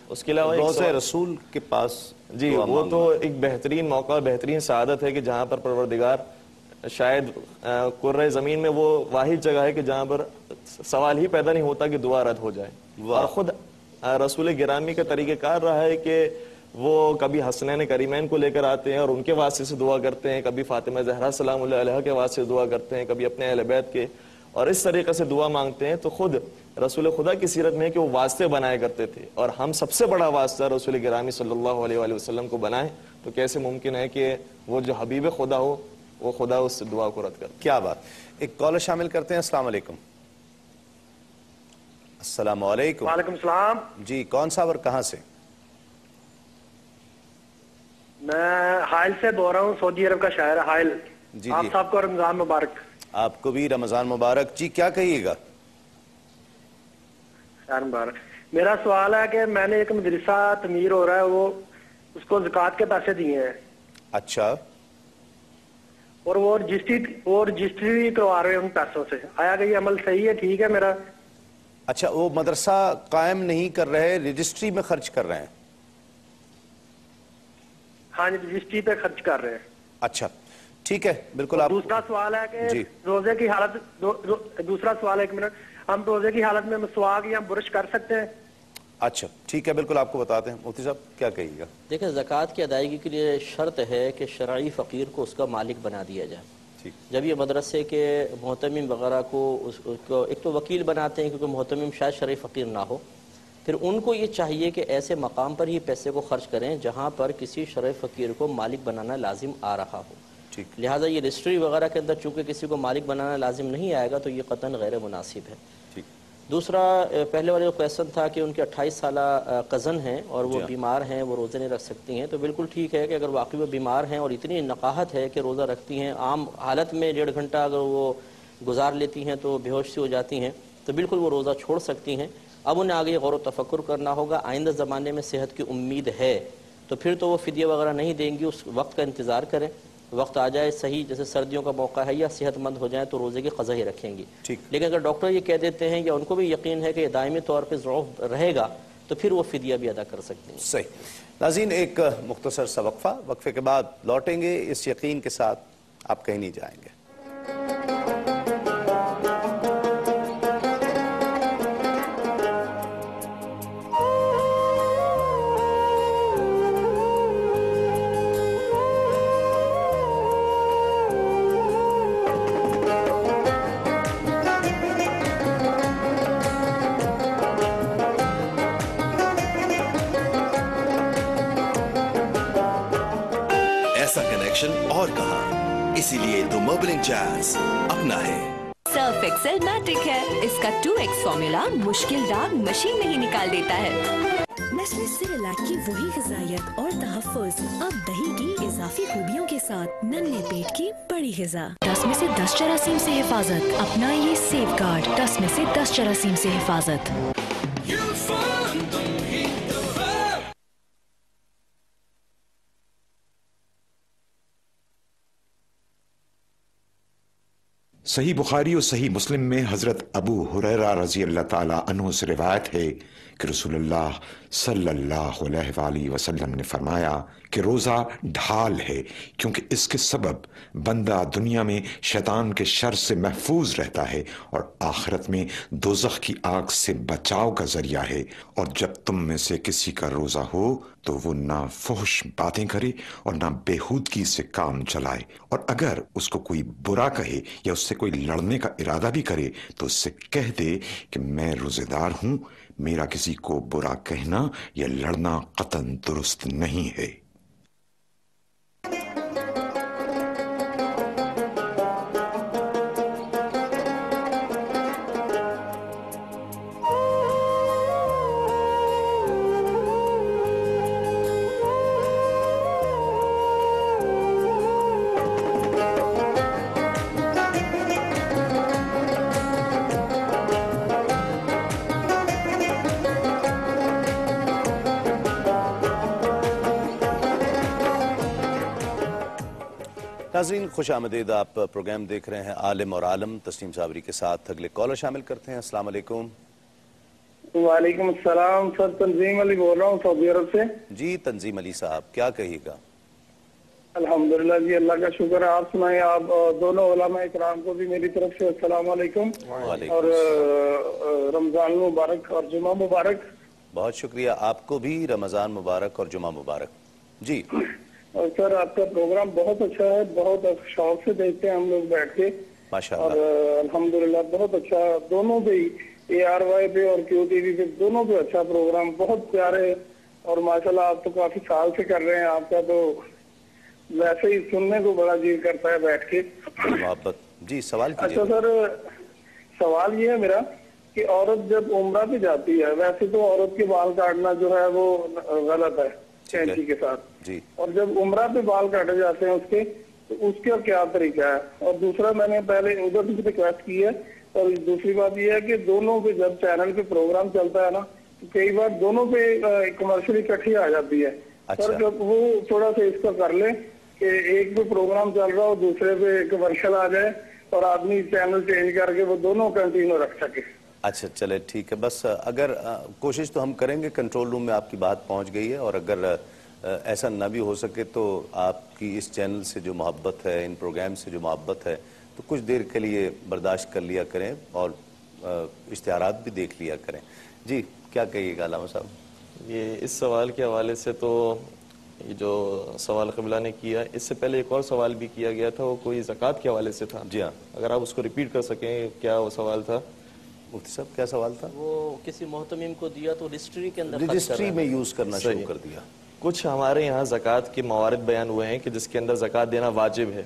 اس کے علاوہ روزہ رسول کے پاس جی وہ تو ایک بہترین موقع, بہترین سعادت ہے کہ جہاں پر پروردگار شاید کرۂ زمین میں وہ واحد جگہ ہے کہ جہاں پر سوال ہی پیدا نہیں ہوتا کہ دعا رد ہو جائے. اور خود رسول گرامی کا طریقہ کار رہا ہے کہ وہ کبھی حسنین کریمین کو لے کر آتے ہیں اور ان کے واسطے سے دعا کرتے ہیں, کبھی فاطمہ زہرا سلام اللہ علیہا کے واسطے سے دعا کرتے ہیں, کبھی اپنے اہل بیت کے, اور اس طریقے سے دعا مانگتے ہیں. تو خود رسول خدا کی سیرت میں ہے کہ وہ واسطے بنایا کرتے تھے, اور ہم سب سے بڑا واسطہ رسول گرامی صلی اللہ علیہ وآلہ وسلم کو بنائیں, تو کیسے ممکن ہے کہ وہ جو حبیب خدا ہو وہ خدا اس دعا کو رد کر. کیا بات. ایک کالر شامل کرتے ہیں. السلام علیکم. السلام علیکم. وعلیکم السلام. جی کون صاحب اور کہاں سے؟ میں حائل سے بول رہا ہوں, سعودی عرب کا شہر حائل. جی آپ صاحب کو رمضان مبارک. آپ کو بھی رمضان مبارک. جی کیا کہیے گا؟ شہر مبارک. میرا سوال ہے کہ میں نے ایک مدرسہ تعمیر ہو رہا ہے, وہ اس کو زکوٰۃ کے پیسے دیے ہیں. اچھا. اور وہ رجسٹری کروا رہے ہیں ان پیسوں سے. آیا کہ یہ عمل صحیح ہے, ٹھیک ہے میرا؟ اچھا, وہ مدرسہ قائم نہیں کر رہے, رجسٹری میں خرچ کر رہے ہیں. ہاں جی, رجسٹری پہ خرچ کر رہے ہیں. اچھا ٹھیک ہے, بالکل. آپ دوسرا سوال ہے کہ روزے کی حالت, دوسرا سوال, ایک منٹ, ہم روزے کی حالت میں مسواک یا برش کر سکتے ہیں؟ اچھا ٹھیک ہے, بالکل آپ کو بتاتے ہیں. مفتی صاحب کیا کہیے گا؟ دیکھیں, زکوٰۃ کی ادائیگی کے لیے شرط ہے کہ شرعی فقیر کو اس کا مالک بنا دیا جائے. جب یہ مدرسے کے محتمم وغیرہ کو ایک تو وکیل بناتے ہیں کیونکہ محتمم شاید شرعی فقیر نہ ہو, پھر ان کو یہ چاہیے کہ ایسے مقام پر ہی پیسے کو خرچ کریں جہاں پر کسی شرعی فقیر کو مالک بنانا لازم آ رہا ہو. لہٰذا یہ رجسٹری وغیرہ کے اندر چونکہ کسی کو مالک بنانا لازم نہیں آئے گا تو یہ قطعاً غیر مناسب ہے. دوسرا, پہلے والے کویسچن تھا کہ ان کے 28 سالہ کزن ہیں اور وہ بیمار ہیں, وہ روزے نہیں رکھ سکتی ہیں. تو بالکل ٹھیک ہے کہ اگر واقعی وہ بیمار ہیں اور اتنی نقاہت ہے کہ روزہ رکھتی ہیں, عام حالت میں 1.5 گھنٹہ اگر وہ گزار لیتی ہیں تو بے ہوش سی ہو جاتی ہیں, تو بالکل وہ روزہ چھوڑ سکتی ہیں. اب انہیں آگے غور و تفکر کرنا ہوگا. آئندہ زمانے میں صحت کی امید ہے تو پھر تو وہ فدیہ وغیرہ نہیں دیں گی, اس وقت کا انتظار کریں. وقت آ جائے صحیح, جیسے سردیوں کا موقع ہے یا صحت مند ہو جائیں تو روزے کی قضا ہی رکھیں گی. لیکن اگر ڈاکٹر یہ کہہ دیتے ہیں یا ان کو بھی یقین ہے کہ یہ دائمی طور پہ ضعف رہے گا تو پھر وہ فدیہ بھی ادا کر سکتے ہیں. صحیح. ناظرین, ایک مختصر سا وقفہ, وقفے کے بعد لوٹیں گے اس یقین کے ساتھ آپ کہیں نہیں جائیں گے. اور کہاں, اسی لیے تو موبلنگ جاز اپنا ہے. سرف ایکسل میٹرک ہے, اس کا 2x فارمولا مشکل داغ مشین میں ہی نکال دیتا ہے. نیسلے سیریلیک کی وہی غذائیت اور تحفظ اب دہی کی اضافی خوبیوں کے ساتھ ننھے پیٹ کی بڑی غذا. 10 میں سے 10 جراثیم سے حفاظت. اپنا یہ سیف گارڈ, 10 میں سے 10 جراثیم سے حفاظت. صحیح بخاری اور صحیح مسلم میں حضرت ابو ہریرہ رضی اللہ تعالیٰ عنہ سے روایت ہے کہ رسول اللہ صلی اللہ علیہ وآلہ وسلم نے فرمایا کہ روزہ ڈھال ہے، کیونکہ اس کے سبب بندہ دنیا میں شیطان کے شر سے محفوظ رہتا ہے اور آخرت میں دوزخ کی آگ سے بچاؤ کا ذریعہ ہے۔ اور جب تم میں سے کسی کا روزہ ہو تو وہ نہ فحش باتیں کرے اور نہ بےہودگی سے کام چلائے، اور اگر اس کو کوئی برا کہے یا اس سے کوئی لڑنے کا ارادہ بھی کرے تو اس سے کہہ دے کہ میں روزے دار ہوں، میرا کسی کو برا کہنا یا لڑنا قطعاً درست نہیں ہے۔ ناظرین خوش آمدید، آپ پروگرام دیکھ رہے ہیں عالم اور عالم تسلیم صابری کے ساتھ۔ اگلے کالر شامل کرتے ہیں۔ السلام علیکم۔ وعلیکم السلام سر، تنظیم علی بول رہا ہوں سعودی عرب سے۔ جی تنظیم علی صاحب، کیا کہیے گا؟ الحمدللہ جی، اللہ کا شکر ہے۔ آپ سنائیں، آپ دونوں علماء اکرام کو بھی میری طرف سے السلام علیکم اور رمضان مبارک اور جمعہ مبارک۔ بہت شکریہ، آپ کو بھی رمضان مبارک اور جمعہ مبارک۔ جی اور سر آپ کا پروگرام بہت اچھا ہے، بہت شوق سے دیکھتے ہیں ہم لوگ بیٹھ کے، اور الحمدللہ بہت اچھا، دونوں پہ اے آر وائی پہ اور کیو ٹی وی پہ دونوں پہ اچھا پروگرام، بہت پیارے، اور ماشاءاللہ آپ تو کافی سال سے کر رہے ہیں، آپ کا تو ویسے ہی سننے کو بڑا جی کرتا ہے بیٹھ کے۔ محبت جی، سوال کیجئے۔ اچھا سر، سوال یہ ہے میرا کہ عورت جب عمرہ پہ جاتی ہے، ویسے تو عورت کے بال کاٹنا جو ہے وہ غلط ہے کینچی کے ساتھ، جی، اور جب عمرہ پہ بال کاٹے جاتے ہیں اس کے، تو اس کا کیا طریقہ ہے؟ اور دوسرا میں نے پہلے ادھر سے ریکویسٹ کی ہے، اور دوسری بات یہ ہے کہ دونوں پہ جب چینل پہ پروگرام چلتا ہے نا، تو کئی بار دونوں پہ کمرشل اکٹھی آ جاتی ہے۔ سر جب وہ تھوڑا سا اس کا کر لیں کہ ایک پہ پروگرام چل رہا ہو، دوسرے پہ کمرشل آ جائے، اور آدمی چینل چینج کر کے وہ دونوں کنٹینیو رکھ سکے۔ اچھا چلے ٹھیک ہے، بس اگر کوشش تو ہم کریں گے، کنٹرول روم میں آپ کی بات پہنچ گئی ہے، اور اگر ایسا نہ بھی ہو سکے تو آپ کی اس چینل سے جو محبت ہے، ان پروگرام سے جو محبت ہے، تو کچھ دیر کے لیے برداشت کر لیا کریں اور اشتہارات بھی دیکھ لیا کریں۔ جی کیا کہیے گا علامہ صاحب؟ یہ اس سوال کے حوالے سے تو یہ جو سوال قبلہ نے کیا، اس سے پہلے ایک اور سوال بھی کیا گیا تھا، وہ کوئی زکوٰۃ کے حوالے سے تھا۔ جی ہاں، اگر آپ اس کو ریپیٹ کر سکیں، کیا وہ سوال تھا؟ مفتی صاحب کیا سوال تھا؟ وہ کسی محتمم کو دیا تو رجسٹری کے اندر رجسٹری میں یوز کرنا شروع کر دیا۔ کچھ ہمارے یہاں زکوٰۃ کے موارد بیان ہوئے ہیں کہ جس کے اندر زکوٰۃ دینا واجب ہے،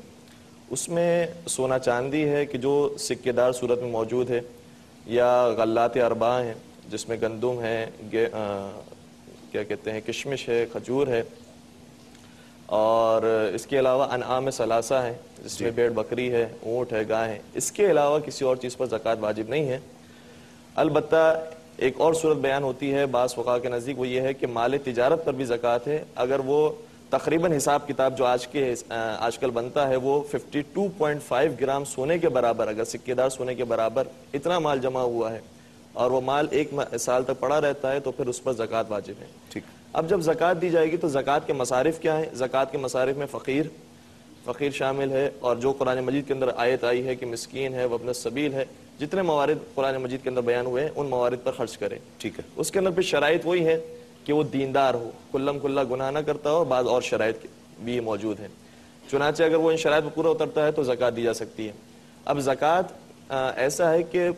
اس میں سونا چاندی ہے کہ جو سکے دار صورت میں موجود ہے، یا غلات اربع ہیں جس میں گندم ہے، کیا کہتے ہیں، کشمش ہے، کھجور ہے، اور اس کے علاوہ انعام ثلاثہ ہے جس میں بھیڑ بکری ہے، اونٹ ہے، گائے ہے۔ اس کے علاوہ کسی اور چیز پر زکوٰۃ واجب نہیں ہے۔ البتہ ایک اور صورت بیان ہوتی ہے بعض فقہاء کے نزدیک، وہ یہ ہے کہ مال تجارت پر بھی زکوٰۃ ہے، اگر وہ تقریباً حساب کتاب جو آج کل بنتا ہے وہ 52.5 گرام سونے کے برابر، اگر سکے دار سونے کے برابر اتنا مال جمع ہوا ہے، اور وہ مال ایک سال تک پڑا رہتا ہے، تو پھر اس پر زکوٰۃ واجب ہے۔ ٹھیک، اب جب زکوٰۃ دی جائے گی تو زکوٰۃ کے مصارف کیا ہیں؟ زکوٰۃ کے مصارف میں فقیر شامل ہے، اور جو قرآن مجید کے اندر آیت آئی ہے کہ مسکین ہے، وابن السبیل ہے، جتنے موارد قرآن مجید کے اندر بیان ہوئے ہیں ان موارد پر خرچ کریں۔ ٹھیک ہے، اس کے اندر پھر شرائط وہی ہے کہ وہ دیندار ہو، کلم کلا گناہ نہ کرتا ہو، اور بعض اور شرائط بھی موجود ہیں۔ چنانچہ اگر وہ ان شرائط پر پورا اترتا ہے تو زکوٰۃ دی جا سکتی ہے۔ اب زکوٰۃ ایسا ہے کہ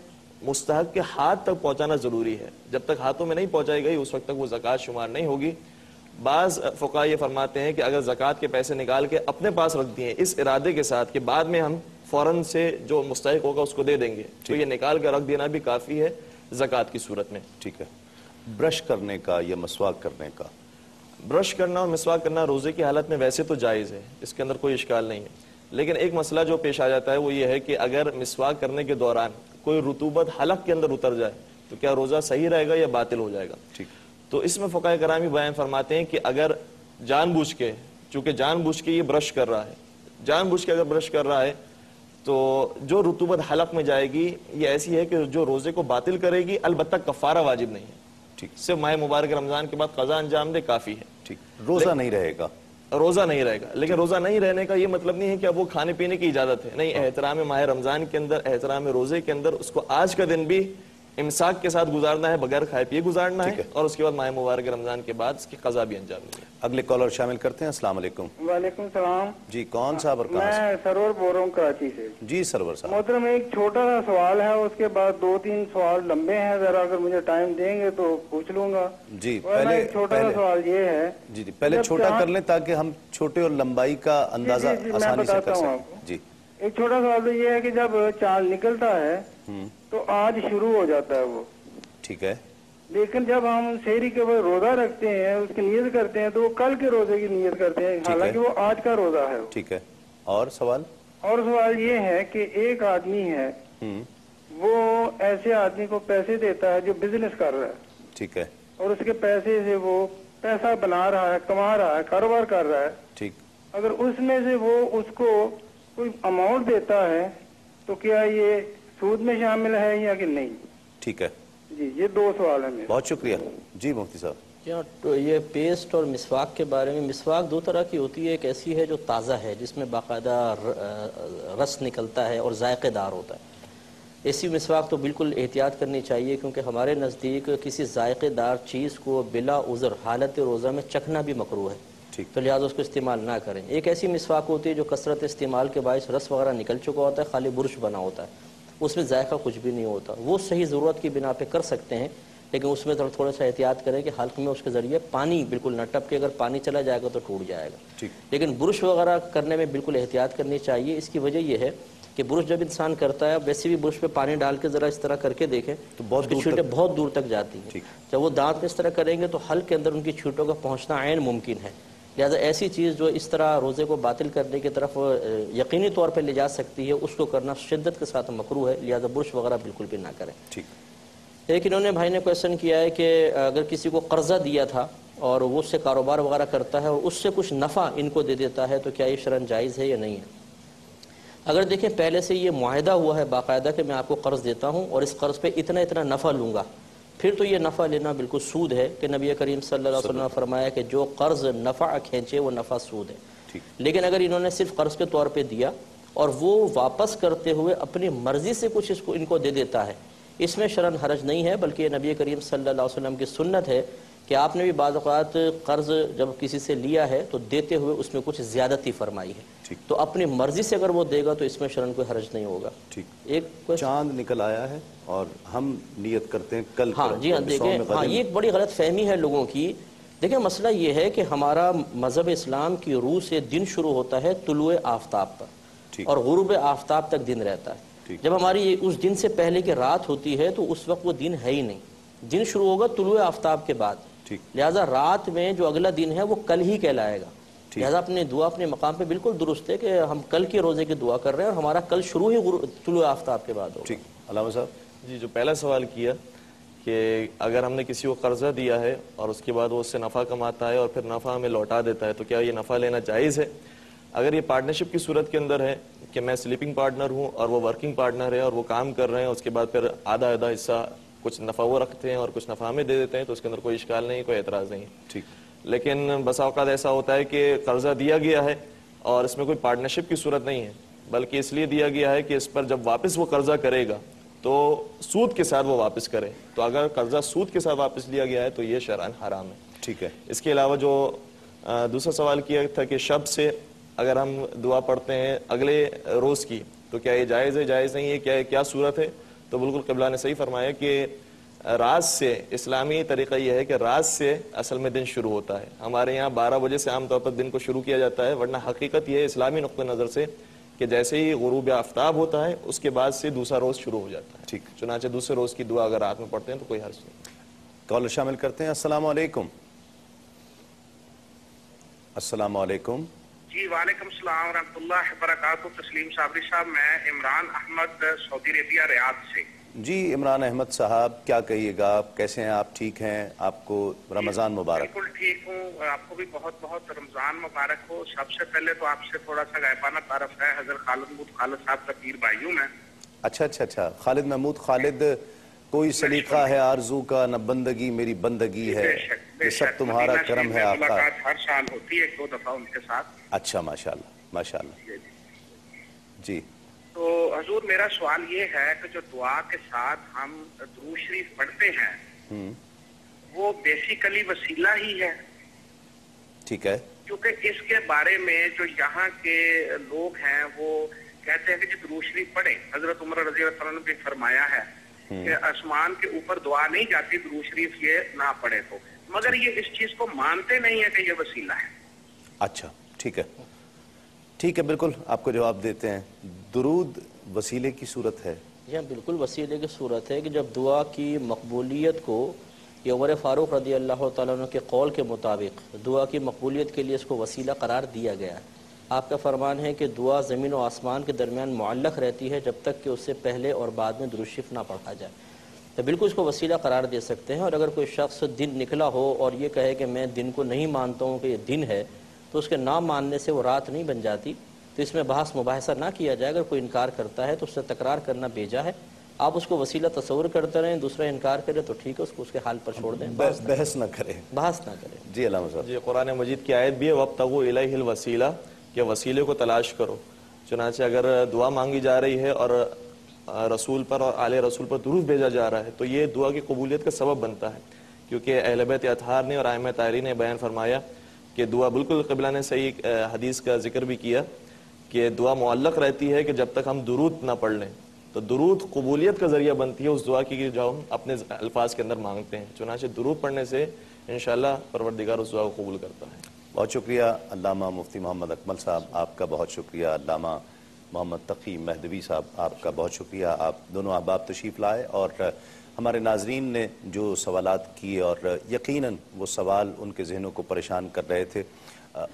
مستحق کے ہاتھ تک پہنچانا ضروری ہے، جب تک ہاتھوں میں نہیں پہنچائی گئی اس وقت تک وہ زکوٰۃ شمار نہیں ہوگی۔ بعض فقہاء یہ فرماتے ہیں کہ اگر زکوٰۃ کے پیسے نکال کے اپنے پاس رکھ دیے اس ارادے کے ساتھ کہ بعد میں ہم فوراً سے جو مستحق ہوگا اس کو دے دیں گے، تو یہ نکال کر رکھ دینا بھی کافی ہے زکوٰۃ کی صورت میں۔ ٹھیک ہے، برش کرنے کا یا مسواک کرنے کا؟ برش کرنا اور مسواک کرنا روزے کی حالت میں ویسے تو جائز ہے، اس کے اندر کوئی اشکال نہیں ہے، لیکن ایک مسئلہ جو پیش آ جاتا ہے وہ یہ ہے کہ اگر مسواک کرنے کے دوران کوئی رطوبت حلق کے اندر اتر جائے تو کیا روزہ صحیح رہے گا یا باطل ہو جائے گا؟ ٹھیک، تو اس میں فقہاء کرام بیان فرماتے ہیں کہ اگر جان بوجھ کے، چونکہ جان بوجھ کے یہ برش کر رہا ہے، جان بوجھ کے اگر برش کر رہا ہے تو جو رطوبت حلق میں جائے گی یہ ایسی ہے کہ جو روزے کو باطل کرے گی، البتہ کفارہ واجب نہیں ہے. ٹھیک، صرف ماہ مبارک رمضان کے بعد قضا انجام دے کافی ہے. ٹھیک، روزہ نہیں رہے گا. روزہ نہیں رہے گا، لیکن روزہ نہیں رہنے کا یہ مطلب نہیں ہے کہ اب وہ کھانے پینے کی اجازت ہے. نہیں، احترام ماہ رمضان کے اندر، احترام روزے کے اندر اس کو آج کا دن بھی امساک کے ساتھ گزارنا ہے، بغیر کھائے پیے گزارنا ہے، اور اس کے بعد ماہ مبارک رمضان کے بعد اس کی قضا بھی انجام دیں. اگلے کالر شامل کرتے ہیں. السلام علیکم. وعلیکم السلام. جی کون صاحب اور کہاں سے؟ میں سرور بول رہا ہوں کراچی سے. جی سرور صاحب. محترم ایک چھوٹا سا سوال ہے، اس کے بعد 2-3 سوال لمبے ہیں، ذرا اگر مجھے ٹائم دیں گے تو پوچھ لوں گا. جی پہلے چھوٹا سا سوال یہ ہے. جی پہلے چھوٹا کر لیں تاکہ ہم چھوٹے اور لمبائی کا اندازہ آسانی سے کر سکیں. جی ایک چھوٹا سوال تو یہ ہے کہ جب چاند نکلتا ہے تو آج شروع ہو جاتا ہے وہ. ٹھیک ہے. لیکن جب ہم سحری کے بعد روزہ رکھتے ہیں، اس کی نیت کرتے ہیں، تو وہ کل کے روزے کی نیت کرتے ہیں، حالانکہ وہ آج کا روزہ ہے. ٹھیک ہے. اور سوال یہ ہے کہ ایک آدمی ہے، وہ ایسے آدمی کو پیسے دیتا ہے جو بزنس کر رہا ہے. ٹھیک ہے. اور اس کے پیسے سے وہ پیسہ بنا رہا ہے، کما رہا ہے، کاروبار کر رہا ہے. ٹھیک. اگر اس میں سے وہ اس کو کوئی اماؤنٹ دیتا ہے تو کیا یہ سود میں شامل ہے یا کہ نہیں؟ ٹھیک ہے. جی یہ 2 سوال ہیں میرے. بہت شکریہ. جی مفتی صاحب. یہ پیسٹ اور مسواک کے بارے میں، مسواک 2 طرح کی ہوتی ہے. ایک ایسی ہے جو تازہ ہے، جس میں باقاعدہ رس نکلتا ہے اور ذائقے دار ہوتا ہے. ایسی مسواک تو بالکل احتیاط کرنی چاہیے، کیونکہ ہمارے نزدیک کسی ذائقے دار چیز کو بلا عذر حالت روزہ میں چکھنا بھی مکروہ ہے، تو لہٰذا اس کو استعمال نہ کریں. ایک ایسی مسواک ہوتی ہے جو کثرت استعمال کے باعث رس وغیرہ نکل چکا ہوتا ہے، خالی برش بنا ہوتا ہے، اس میں ذائقہ کچھ بھی نہیں ہوتا. وہ صحیح ضرورت کی بنا پہ کر سکتے ہیں، لیکن اس میں تھوڑا سا احتیاط کریں کہ حلق میں اس کے ذریعے پانی بالکل نہ ٹپکے. اگر پانی چلا جائے گا تو ٹوٹ جائے گا. لیکن برش وغیرہ کرنے میں بالکل احتیاط کرنی چاہیے. اس کی وجہ یہ ہے کہ برش جب انسان کرتا ہے، ویسے بھی برش پہ پانی ڈال کے ذرا اس طرح کر کے دیکھیں تو چھینٹیں بہت دور تک جاتی ہیں. جب وہ دانت میں اس طرح کریں گے تو حلق کے اندر ان کی چھینٹوں کا پہنچنا عین ممکن ہے. لہٰذا ایسی چیز جو اس طرح روزے کو باطل کرنے کی طرف یقینی طور پہ لے جا سکتی ہے، اس کو کرنا شدت کے ساتھ مکروہ ہے. لہٰذا برش وغیرہ بالکل بھی نہ کریں. ٹھیک. ایک انہوں نے بھائی نے کویشچن کیا ہے کہ اگر کسی کو قرضہ دیا تھا اور وہ اس سے کاروبار وغیرہ کرتا ہے اور اس سے کچھ نفع ان کو دے دیتا ہے، تو کیا یہ شرعاً جائز ہے یا نہیں ہے؟ اگر دیکھیں پہلے سے یہ معاہدہ ہوا ہے باقاعدہ کہ میں آپ کو قرض دیتا ہوں اور اس قرض پہ اتنا نفع لوں گا، پھر تو یہ نفع لینا بالکل سود ہے، کہ نبی کریم صلی اللہ علیہ وسلم نے فرمایا کہ جو قرض نفع کھینچے وہ نفع سود ہے. لیکن اگر انہوں نے صرف قرض کے طور پہ دیا اور وہ واپس کرتے ہوئے اپنی مرضی سے کچھ ان کو دے دیتا ہے، اس میں شرعاً حرج نہیں ہے، بلکہ یہ نبی کریم صلی اللہ علیہ وسلم کی سنت ہے کہ آپ نے بھی بعض اوقات قرض جب کسی سے لیا ہے تو دیتے ہوئے اس میں کچھ زیادتی فرمائی ہے. تو اپنی مرضی سے اگر وہ دے گا تو اس میں شرعاً کوئی حرج نہیں ہوگا. ٹھیک. ایک چاند نکل آیا ہے اور ہم نیت کرتے ہیں کل. ہاں جی ہاں دیکھیں، یہ ایک بڑی غلط فہمی ہے لوگوں کی. دیکھیں مسئلہ یہ ہے کہ ہمارا مذہب اسلام کی روح سے دن شروع ہوتا ہے طلوع آفتاب پر اور غروب آفتاب تک دن رہتا ہے. جب ہماری اس دن سے پہلے کی رات ہوتی ہے تو اس وقت وہ دن ہے ہی نہیں. دن شروع ہوگا طلوع آفتاب کے بعد. لہٰذا رات میں جو اگلا دن ہے وہ کل ہی کہلائے گا. لہٰذا اپنی دعا اپنے مقام پہ بالکل درست ہے کہ ہم کل کے روزے کی دعا کر رہے ہیں اور ہمارا کل شروع ہی طلوع آفتاب کے بعد ہوگا. ٹھیک. علامہ صاحب جی جو پہلا سوال کیا کہ اگر ہم نے کسی کو قرضہ دیا ہے اور اس کے بعد وہ اس سے نفع کماتا ہے اور پھر نفع ہمیں لوٹا دیتا ہے تو کیا یہ نفع لینا جائز ہے؟ اگر یہ پارٹنرشپ کی صورت کے اندر ہے کہ میں سلیپنگ پارٹنر ہوں اور وہ ورکنگ پارٹنر ہے اور وہ کام کر رہے ہیں، اس کے بعد پھر آدھا حصہ کچھ نفع وہ رکھتے ہیں اور کچھ نفع ہمیں دے دیتے ہیں، تو اس کے اندر کوئی اشکال نہیں، کوئی اعتراض نہیں. ٹھیک. لیکن بسا اوقات ایسا ہوتا ہے کہ قرضہ دیا گیا ہے اور اس میں کوئی پارٹنرشپ کی صورت نہیں ہے، بلکہ اس لیے دیا گیا ہے کہ اس پر جب واپس وہ قرضہ کرے گا تو سود کے ساتھ وہ واپس کرے. تو اگر قرضہ سود کے ساتھ واپس لیا گیا ہے تو یہ شرعاً حرام ہے. ٹھیک ہے. اس کے علاوہ جو دوسرا سوال کیا تھا کہ شب سے اگر ہم دعا پڑھتے ہیں اگلے روز کی تو کیا یہ جائز ہے جائز نہیں ہے، کیا صورت ہے؟ تو بالکل قبلہ نے صحیح فرمایا کہ رات سے اسلامی طریقہ یہ ہے کہ رات سے اصل میں دن شروع ہوتا ہے. ہمارے یہاں 12 بجے سے عام طور پر دن کو شروع کیا جاتا ہے، ورنہ حقیقت یہ ہے اسلامی نقطہ نظر سے کہ جیسے ہی غروب آفتاب ہوتا ہے اس کے بعد سے دوسرا روز شروع ہو جاتا ہے. ٹھیک. چنانچہ دوسرے روز کی دعا اگر رات میں پڑھتے ہیں تو کوئی حرج نہیں. کالر شامل کرتے ہیں. السلام علیکم. السلام علیکم. جی وعلیکم السلام ورحمۃ اللہ وبرکاتہ. تسلیم صابری صاحب، میں عمران احمد سعودی عربیہ ریاض سے. جی عمران احمد صاحب کیا کہیے گا، آپ کیسے ہیں؟ آپ ٹھیک ہیں؟ آپ کو رمضان مبارک۔ بالکل ٹھیک ہوں، آپ کو بھی بہت بہت رمضان مبارک ہو۔ سب سے پہلے تو آپ سے تھوڑا سا غائبانہ تعارف ہے، حضرت خالد محمود خالد صاحب کا پیر بھائی ہوں میں۔ اچھا، خالد محمود خالد، کوئی سلیقہ ہے آرزو کا نہ بندگی میری بندگی ہے، یہ سب تمہارا کرم ہے آپ کا۔ ملاقات ہر سال ہوتی ہے 1-2 دفعہ ان کے ساتھ۔ اچھا، ماشاءاللہ جی۔ تو حضور میرا سوال یہ ہے کہ جو دعا کے ساتھ ہم درود شریف پڑھتے ہیں وہ بیسیکلی وسیلہ ہی ہے؟ ٹھیک ہے، کیونکہ اس کے بارے میں جو یہاں کے لوگ ہیں وہ کہتے ہیں کہ جو درود شریف پڑھیں، حضرت عمر رضی اللہ عنہ نے بھی فرمایا ہے کہ آسمان کے اوپر دعا نہیں جاتی درود شریف یہ نہ پڑھے تو، مگر یہ اس چیز کو مانتے نہیں ہے کہ یہ وسیلہ ہے۔ اچھا ٹھیک ہے، بالکل آپ کو جواب دیتے ہیں۔ درود وسیلے کی صورت ہے؟ یہ بالکل وسیلے کی صورت ہے کہ جب دعا کی مقبولیت کو یہ عمر فاروق رضی اللہ تعالیٰ عنہ کے قول کے مطابق دعا کی مقبولیت کے لیے اس کو وسیلہ قرار دیا گیا ہے۔ آپ کا فرمان ہے کہ دعا زمین و آسمان کے درمیان معلق رہتی ہے جب تک کہ اس سے پہلے اور بعد میں درود شریف نہ پڑھا جائے، تو بالکل اس کو وسیلہ قرار دے سکتے ہیں۔ اور اگر کوئی شخص دن نکلا ہو اور یہ کہے کہ میں دن کو نہیں مانتا ہوں کہ یہ دن ہے، تو اس کے نہ ماننے سے وہ رات نہیں بن جاتی، تو اس میں بحث مباحثہ نہ کیا جائے۔ اگر کوئی انکار کرتا ہے تو اس سے تکرار کرنا بیجا ہے، آپ اس کو وسیلہ تصور کرتے رہیں، دوسرا انکار کرے تو ٹھیک ہے، اس کو اس کے حال پر چھوڑ دیں، بحث نہ کریں۔ جی علامہ صاحب، جی قرآن مجید کی آیت بھی ہے وَابْتَغُوا إِلَيْهِ الْوَسِيلَةَ، کہ وسیلے کو تلاش کرو۔ چنانچہ اگر دعا مانگی جا رہی ہے اور رسول پر اور آل رسول پر درود بھیجا جا رہا ہے تو یہ دعا کی قبولیت کا سبب بنتا ہے، کیونکہ اہل بیت اطہار نے اور ائمہ طاہرین نے بیان فرمایا کہ دعا بالکل قبلہ نے صحیح حدیث کا ذکر بھی کیا کہ دعا معلق رہتی ہے کہ جب تک ہم درود نہ پڑھ لیں، تو درود قبولیت کا ذریعہ بنتی ہے اس دعا کی جو ہم اپنے الفاظ کے اندر مانگتے ہیں۔ چنانچہ درود پڑھنے سے انشاءاللہ پروردگار اس دعا کو قبول کرتا ہے۔ بہت شکریہ علامہ مفتی محمد اکمل صاحب، آپ کا بہت شکریہ۔ علامہ محمد تقی مہدوی صاحب، آپ کا بہت شکریہ، آپ دونوں احباب تشریف لائے اور ہمارے ناظرین نے جو سوالات کیے اور یقیناً وہ سوال ان کے ذہنوں کو پریشان کر رہے تھے،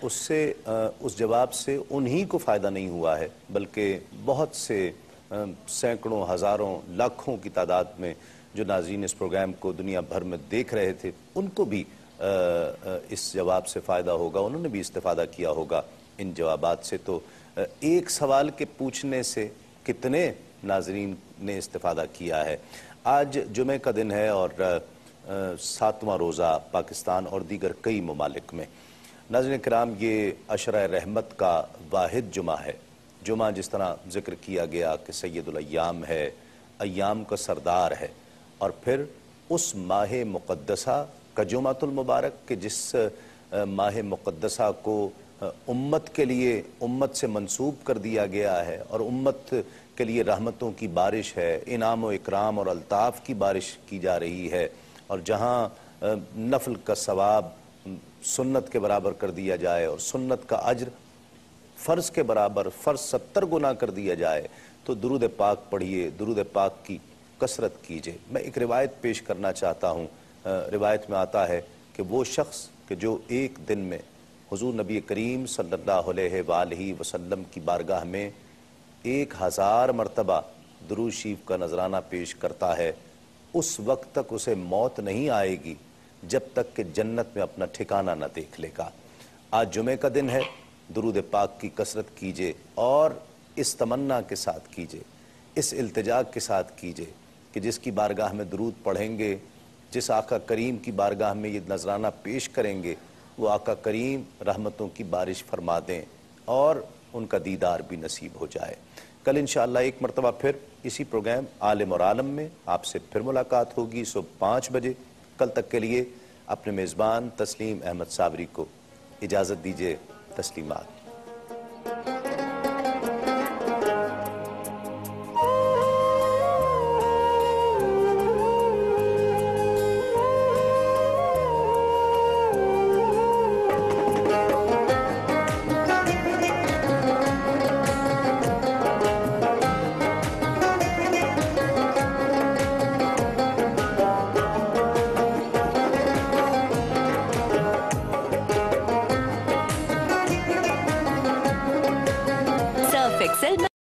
اس جواب سے انہی کو فائدہ نہیں ہوا ہے بلکہ بہت سے سینکڑوں ہزاروں لاکھوں کی تعداد میں جو ناظرین اس پروگرام کو دنیا بھر میں دیکھ رہے تھے ان کو بھی اس جواب سے فائدہ ہوگا، انہوں نے بھی استفادہ کیا ہوگا ان جوابات سے۔ تو ایک سوال کے پوچھنے سے کتنے ناظرین نے استفادہ کیا ہے۔ آج جمعہ کا دن ہے اور 7واں روزہ پاکستان اور دیگر کئی ممالک میں۔ ناظرین کرام، یہ عشرہ رحمت کا واحد جمعہ ہے۔ جمعہ جس طرح ذکر کیا گیا کہ سید الایام ہے، ایام کا سردار ہے، اور پھر اس ماہ مقدسہ کا جمعۃ المبارک کہ جس ماہ مقدسہ کو امت کے لیے امت سے منسوب کر دیا گیا ہے اور امت کے لیے رحمتوں کی بارش ہے، انعام و اکرام اور الطاف کی بارش کی جا رہی ہے، اور جہاں نفل کا ثواب سنت کے برابر کر دیا جائے اور سنت کا اجر فرض کے برابر، فرض 70 گنا کر دیا جائے، تو درود پاک پڑھیے، درود پاک کی کثرت کیجئے۔ میں ایک روایت پیش کرنا چاہتا ہوں۔ روایت میں آتا ہے کہ وہ شخص کہ جو ایک دن میں حضور نبی کریم صلی اللہ علیہ وآلہ وسلم کی بارگاہ میں 1000 مرتبہ درود شریف کا نذرانہ پیش کرتا ہے، اس وقت تک اسے موت نہیں آئے گی جب تک کہ جنت میں اپنا ٹھکانہ نہ دیکھ لے گا۔ آج جمعہ کا دن ہے، درود پاک کی کثرت کیجئے اور اس تمنا کے ساتھ کیجئے، اس التجا کے ساتھ کیجئے کہ جس کی بارگاہ میں درود پڑھیں گے، جس آقا کریم کی بارگاہ میں یہ نذرانہ پیش کریں گے، وہ آقا کریم رحمتوں کی بارش فرما دیں اور ان کا دیدار بھی نصیب ہو جائے۔ کل انشاءاللہ ایک مرتبہ پھر اسی پروگرام عالم اور عالم میں آپ سے پھر ملاقات ہوگی صبح 5 بجے۔ کل تک کے لیے اپنے میزبان تسلیم احمد صابری کو اجازت دیجیے۔ تسلیمات۔ Surf Excel